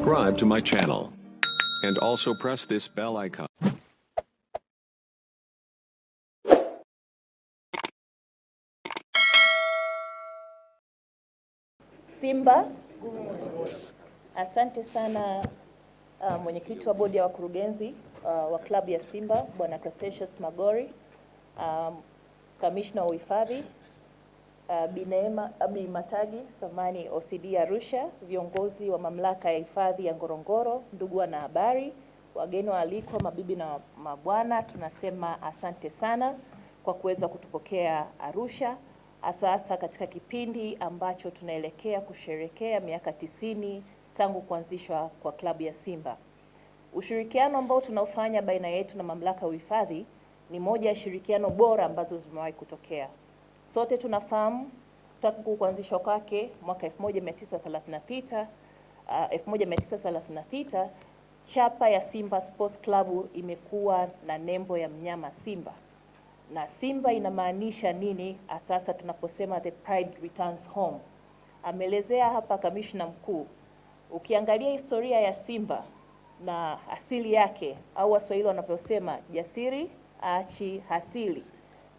subscribe to my channel and also press this bell icon. Simba, asante sana mwenyekiti wa bodi ya wakurugenzi wa klabu ya Simba Bwana Cassius Magori, kamishna wa uhifadhi Bi Neema Abi Matagi, Samani OCD Arusha, viongozi wa mamlaka ya hifadhi ya Ngorongoro, ndugu wanahabari, wageni waalikwa, mabibi na mabwana, tunasema asante sana kwa kuweza kutupokea Arusha, hasa katika kipindi ambacho tunaelekea kusherekea miaka 90 tangu kuanzishwa kwa klabu ya Simba. Ushirikiano ambao tunaofanya baina yetu na mamlaka ya uhifadhi ni moja ya shirikiano bora ambazo zimewahi kutokea. Sote tunafahamu tangu kuanzishwa kwake mwaka 1936 chapa ya Simba Sports Club imekuwa na nembo ya mnyama simba. Na simba inamaanisha nini sasa tunaposema the pride returns home? Ameelezea hapa kamishna mkuu. Ukiangalia historia ya Simba na asili yake, au Waswahili wanavyosema jasiri aachi hasili.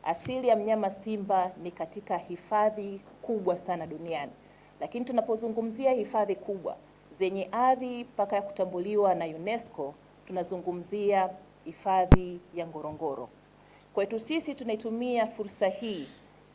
Asili ya mnyama simba ni katika hifadhi kubwa sana duniani. Lakini tunapozungumzia hifadhi kubwa zenye ardhi mpaka ya kutambuliwa na UNESCO, tunazungumzia hifadhi ya Ngorongoro. Kwetu sisi tunaitumia fursa hii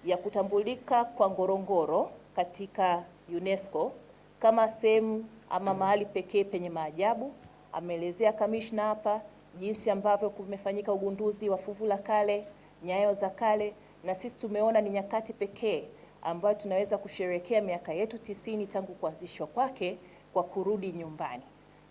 ya kutambulika kwa Ngorongoro katika UNESCO kama sehemu ama mahali pekee penye maajabu. Ameelezea kamishna hapa jinsi ambavyo kumefanyika ugunduzi wa fuvu la kale, nyayo za kale, na sisi tumeona ni nyakati pekee ambayo tunaweza kusherehekea miaka yetu 90 tangu kuanzishwa kwake kwa kurudi nyumbani.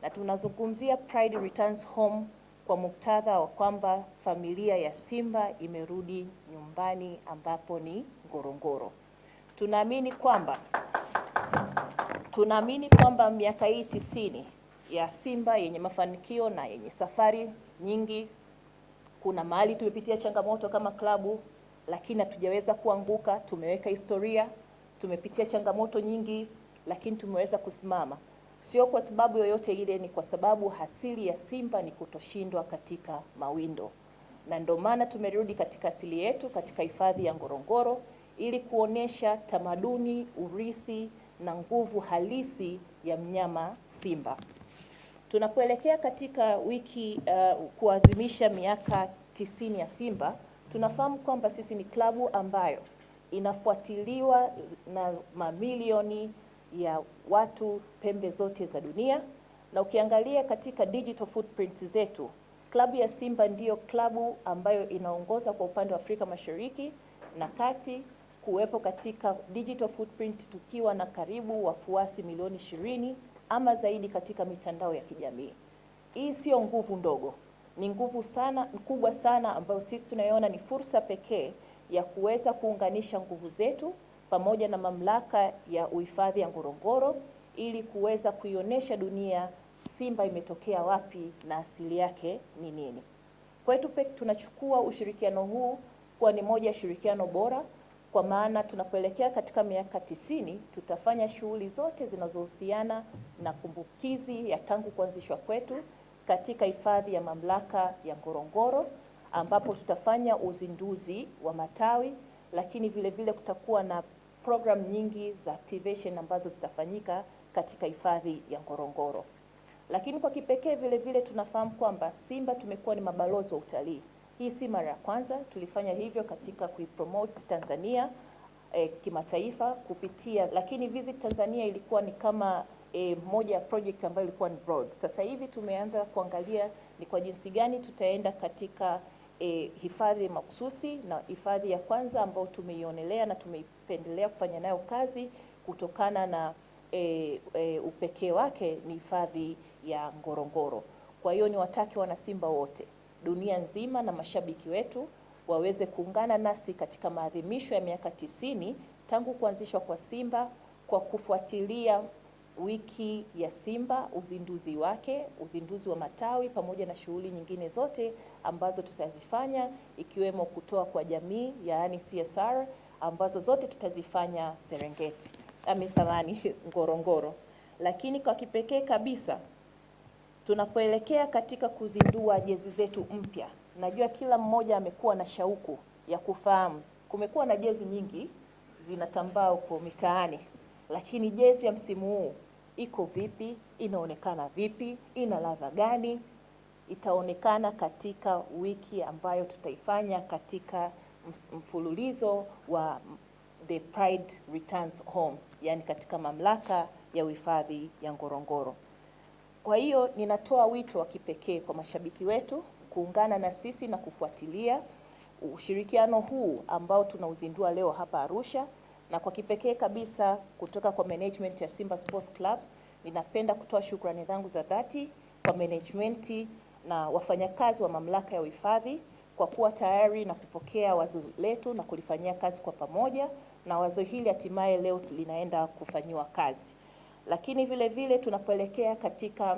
Na tunazungumzia Pride Returns Home kwa muktadha wa kwamba familia ya Simba imerudi nyumbani ambapo ni Ngorongoro. Tunaamini kwamba miaka hii 90 ya Simba yenye mafanikio na yenye safari nyingi, kuna mahali tumepitia changamoto kama klabu, lakini hatujaweza kuanguka. Tumeweka historia, tumepitia changamoto nyingi, lakini tumeweza kusimama. Sio kwa sababu yoyote ile, ni kwa sababu asili ya Simba ni kutoshindwa katika mawindo. Na ndio maana tumerudi katika asili yetu katika hifadhi ya Ngorongoro ili kuonesha tamaduni, urithi na nguvu halisi ya mnyama simba. Tunapoelekea katika wiki kuadhimisha miaka 90 ya Simba, tunafahamu kwamba sisi ni klabu ambayo inafuatiliwa na mamilioni ya watu pembe zote za dunia. Na ukiangalia katika digital footprint zetu, klabu ya Simba ndiyo klabu ambayo inaongoza kwa upande wa Afrika Mashariki na Kati kuwepo katika digital footprint, tukiwa na karibu wafuasi milioni 20 ama zaidi katika mitandao ya kijamii. Hii sio nguvu ndogo, ni nguvu sana kubwa sana ambayo sisi tunaiona ni fursa pekee ya kuweza kuunganisha nguvu zetu pamoja na mamlaka ya uhifadhi ya Ngorongoro ili kuweza kuionyesha dunia Simba imetokea wapi na asili yake ni nini. Kwetu tunachukua ushirikiano huu kuwa ni moja ya shirikiano bora, kwa maana tunapoelekea katika miaka 90 tutafanya shughuli zote zinazohusiana na kumbukizi ya tangu kuanzishwa kwetu katika hifadhi ya mamlaka ya Ngorongoro, ambapo tutafanya uzinduzi wa matawi, lakini vile vile kutakuwa na program nyingi za activation ambazo zitafanyika katika hifadhi ya Ngorongoro. Lakini kwa kipekee vile vile tunafahamu kwamba Simba tumekuwa ni mabalozi wa utalii. Hii si mara ya kwanza, tulifanya hivyo katika kuipromote Tanzania kimataifa kupitia, lakini Visit Tanzania ilikuwa ni kama moja ya project ambayo ilikuwa ni broad. Sasa hivi tumeanza kuangalia ni kwa jinsi gani tutaenda katika hifadhi mahususi, na hifadhi ya kwanza ambayo tumeionelea na tumeipendelea kufanya nayo kazi kutokana na upekee wake ni hifadhi ya Ngorongoro. Kwa hiyo ni wataki wana Simba wote dunia nzima na mashabiki wetu waweze kuungana nasi katika maadhimisho ya miaka 90 tangu kuanzishwa kwa Simba kwa kufuatilia wiki ya Simba, uzinduzi wake, uzinduzi wa matawi pamoja na shughuli nyingine zote ambazo tutazifanya, ikiwemo kutoa kwa jamii, yaani CSR, ambazo zote tutazifanya Serengeti, Ngorongoro. Lakini kwa kipekee kabisa tunapoelekea katika kuzindua jezi zetu mpya, najua kila mmoja amekuwa na shauku ya kufahamu. Kumekuwa na jezi nyingi zinatambaa huko mitaani, lakini jezi ya msimu huu iko vipi? Inaonekana vipi? Ina ladha gani? Itaonekana katika wiki ambayo tutaifanya katika mfululizo wa The Pride Returns Home, yani katika mamlaka ya uhifadhi ya Ngorongoro. Kwa hiyo ninatoa wito wa kipekee kwa mashabiki wetu kuungana na sisi na kufuatilia ushirikiano huu ambao tunauzindua leo hapa Arusha, na kwa kipekee kabisa kutoka kwa management ya Simba Sports Club, ninapenda kutoa shukrani zangu za dhati kwa management na wafanyakazi wa mamlaka ya uhifadhi kwa kuwa tayari na kupokea wazo letu na kulifanyia kazi kwa pamoja, na wazo hili hatimaye leo linaenda kufanyiwa kazi. Lakini vile vile tunapoelekea katika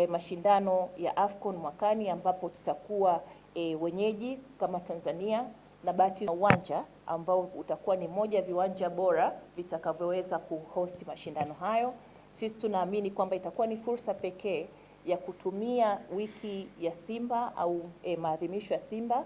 mashindano ya AFCON mwakani ambapo tutakuwa wenyeji kama Tanzania, na bahati na uwanja ambao utakuwa ni moja ya viwanja bora vitakavyoweza kuhost mashindano hayo. Sisi tunaamini kwamba itakuwa ni fursa pekee ya kutumia wiki ya Simba au maadhimisho ya Simba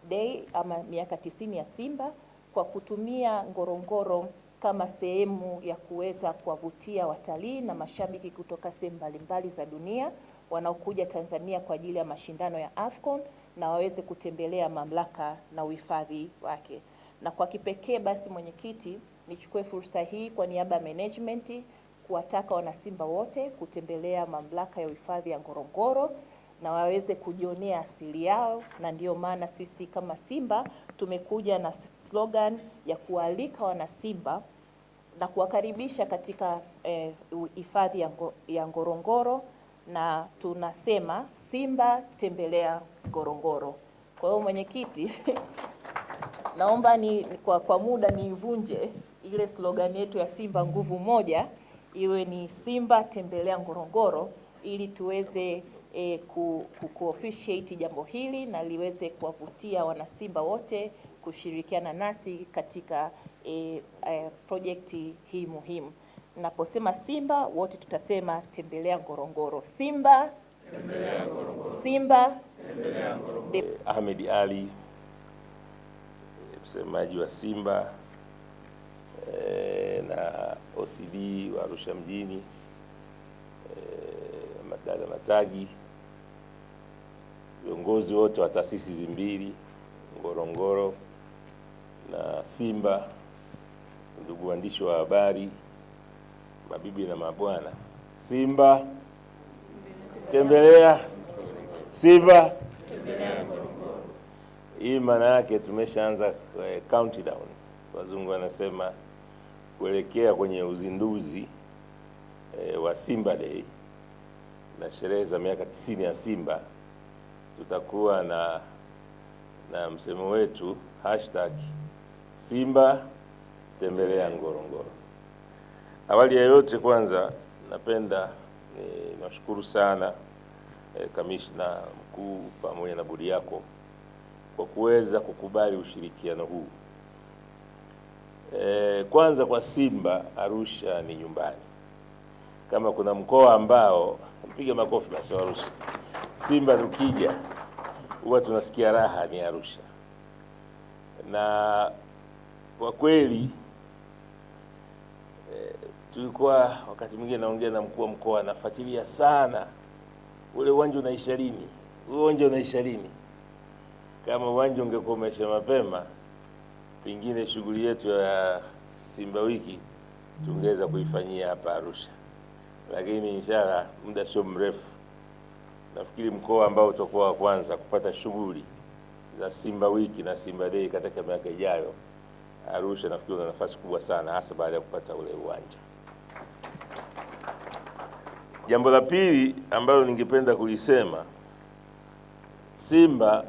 Day ama miaka 90 ya Simba kwa kutumia Ngorongoro kama sehemu ya kuweza kuwavutia watalii na mashabiki kutoka sehemu mbalimbali za dunia wanaokuja Tanzania kwa ajili ya mashindano ya AFCON na waweze kutembelea mamlaka na uhifadhi wake. Na kwa kipekee basi, mwenyekiti, nichukue fursa hii kwa niaba ya management kuwataka wanasimba wote kutembelea mamlaka ya uhifadhi ya Ngorongoro na waweze kujionea asili yao, na ndio maana sisi kama Simba tumekuja na slogan ya kualika wanasimba na kuwakaribisha katika hifadhi ya Ngorongoro, na tunasema Simba tembelea Ngorongoro. Kwa hiyo mwenyekiti, naomba kwa muda nivunje ile slogan yetu ya Simba nguvu moja, iwe ni Simba tembelea Ngorongoro, ili tuweze ku-officiate jambo hili na liweze kuwavutia wanasimba wote kushirikiana nasi katika projekti hii muhimu. Naposema Simba wote tutasema tembelea Ngorongoro. Simba tembelea Ngorongoro. Simba tembelea Ngorongoro. Ahmed Ali, msemaji wa Simba na OCD wa Arusha mjini, Madada Matagi, viongozi wote wa taasisi hizi mbili, Ngorongoro na Simba, ndugu waandishi wa habari, mabibi na mabwana, Simba tembelea, Simba tembelea Ngorongoro. Hii maana yake tumeshaanza countdown, wazungu wanasema, kuelekea kwenye uzinduzi wa Simba Day na sherehe za miaka 90 ya Simba. Tutakuwa na msemo wetu #Simba tembelea Ngorongoro. Awali ya yote, kwanza napenda nashukuru sana kamishna mkuu pamoja na bodi yako kwa kuweza kukubali ushirikiano huu. Kwanza kwa Simba, Arusha ni nyumbani. Kama kuna mkoa ambao, mpige makofi basi Arusha, Simba tukija huwa tunasikia raha, ni Arusha. Na kwa kweli tulikuwa wakati mwingine naongea na mkuu wa mkoa, nafuatilia sana ule uwanja unaisha lini, uwanja unaisha lini. Kama uwanja ungekuwa umeisha mapema, pengine shughuli yetu ya Simba wiki tungeweza kuifanyia hapa Arusha, lakini inshallah muda sio mrefu nafikiri mkoa ambao utakuwa wa kwanza kupata shughuli za Simba wiki na Simba Day katika miaka ijayo, Arusha nafikiri una nafasi kubwa sana, hasa baada ya kupata ule uwanja. Jambo la pili ambalo ningependa kulisema, Simba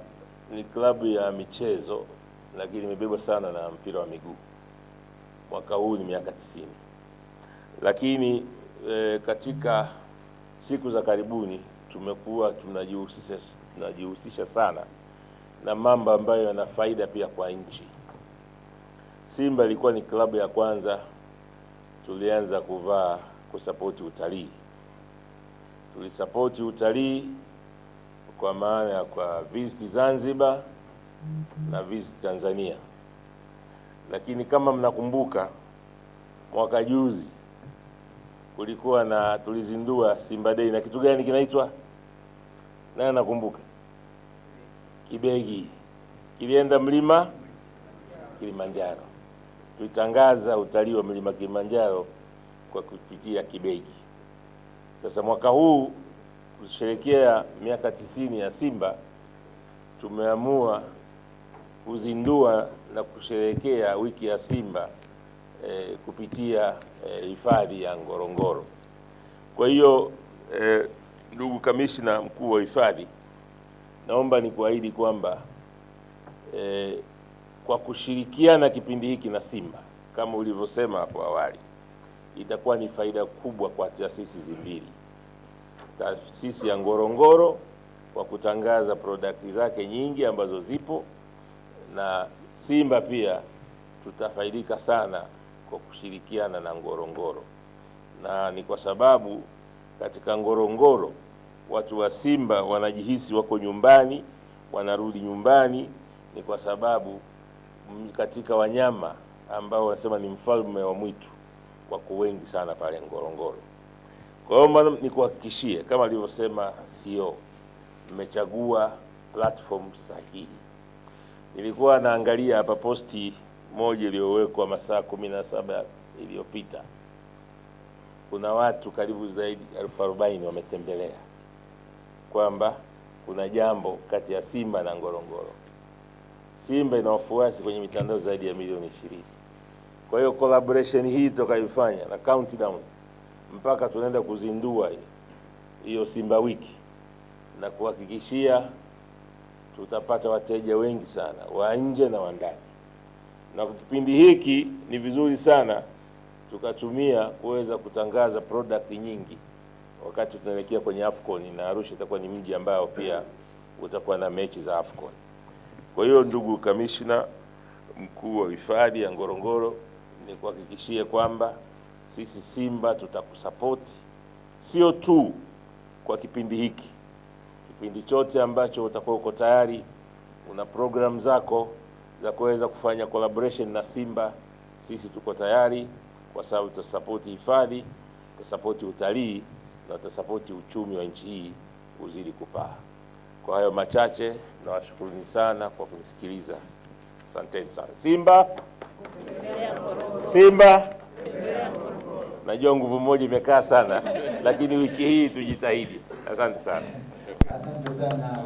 ni klabu ya michezo lakini imebebwa sana na mpira wa miguu. Mwaka huu ni miaka 90. Lakini katika siku za karibuni tumekuwa tunajihusisha sana na mambo ambayo yana faida pia kwa nchi. Simba ilikuwa ni klabu ya kwanza tulianza kuvaa kusapoti utalii. Tulisapoti utalii kwa maana ya kwa Visit Zanzibar na Visit Tanzania, lakini kama mnakumbuka mwaka juzi kulikuwa na tulizindua Simba Day na kitu gani kinaitwa, nani nakumbuka? Kibegi. Kilienda mlima Kilimanjaro. Tulitangaza utalii wa mlima Kilimanjaro kwa kupitia Kibegi. Sasa mwaka huu kusherehekea miaka 90 ya Simba, tumeamua kuzindua na kusherehekea wiki ya Simba kupitia hifadhi ya Ngorongoro. Kwa hiyo ndugu kamishna mkuu wa hifadhi, naomba nikuahidi kwamba kwa kushirikiana kipindi hiki na Simba kama ulivyosema hapo awali, itakuwa ni faida kubwa kwa taasisi mbili. Taasisi ya Ngorongoro kwa kutangaza product zake nyingi ambazo zipo, na Simba pia tutafaidika sana kwa kushirikiana na Ngorongoro. Na ni kwa sababu katika Ngorongoro watu wa Simba wanajihisi wako nyumbani, wanarudi nyumbani, ni kwa sababu katika wanyama ambao wanasema ni mfalme wa mwitu wako wengi sana pale Ngorongoro. Kwa hiyo nikuhakikishie kama alivyosema CEO, mmechagua platform sahihi. Nilikuwa naangalia hapa posti moja iliyowekwa masaa 17 iliyopita. Kuna watu karibu zaidi 40,000 wametembelea kwamba kuna jambo kati ya Simba na Ngorongoro. Simba ina wafuasi kwenye mitandao zaidi ya milioni 20. Kwa hiyo collaboration hii tutakayofanya na countdown mpaka tunaenda kuzindua hiyo Simba wiki, na kuhakikishia tutapata wateja wengi sana wa nje na wa ndani. Na kipindi hiki ni vizuri sana tukatumia kuweza kutangaza product nyingi wakati tunaelekea kwenye AFCON, na Arusha itakuwa ni mji ambao pia utakuwa na mechi za AFCON. Kwa hiyo ndugu kamishna mkuu wa hifadhi ya Ngorongoro, ni kuhakikishia kwamba sisi Simba tutakusapoti, sio tu kwa kipindi hiki, kipindi chote ambacho utakuwa uko tayari una program zako za kuweza kufanya collaboration na Simba, sisi tuko tayari, kwa sababu tutasapoti hifadhi, tutasapoti utalii na tutasapoti uchumi wa nchi hii uzidi kupaa. Kwa hayo machache, nawashukuruni sana kwa kunisikiliza. Asanteni sana. Simba Simba, najua nguvu moja imekaa sana, lakini wiki hii tujitahidi. Asante sana. Asante sana.